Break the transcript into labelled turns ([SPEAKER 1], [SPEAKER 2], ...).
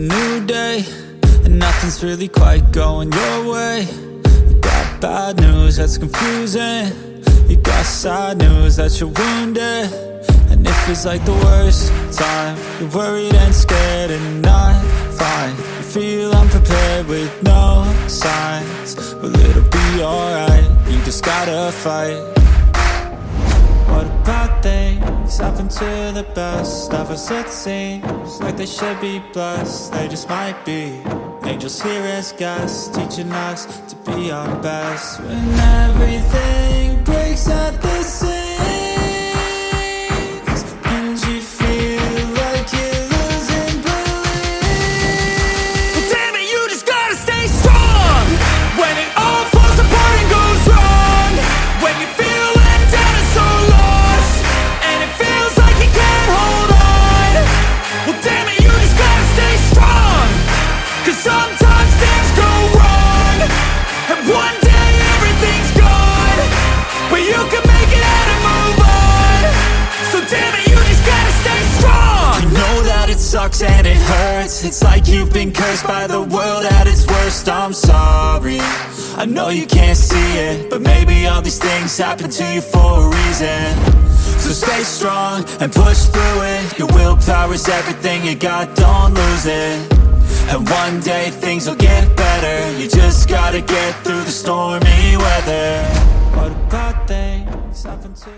[SPEAKER 1] a new day, and nothing's really quite going your way. You got bad news that's confusing, you got sad news that you're wounded. And it feels like the worst time, you're worried and scared and not fine. You feel unprepared with no signs, but it'll be alright, you just gotta fight. What about things happen to the best of us? It seems like they should be blessed, they just might be angels here as guests, teaching us to be our best. When everything breaks at the seams, and you feel like you're losing belief, well, damn it, you just gotta stay strong. When it all falls apart and goes wrong, when you feel let down and so lost, and it feels like you can't hold on, well, damn it, you just gotta stay strong. 'Cause sometimes things go wrong, and one day everything's gone, but you can make it out and move on. So damn it, you just gotta stay strong. You know that it sucks and it hurts, it's like you've been cursed by the world at its worst. I'm sorry, I know you can't see it, but maybe all these things happen to you for a reason. So stay strong and push through it, your willpower is everything you got, don't lose it. And one day things will get better, you just gotta get through the stormy weather. What about things happen to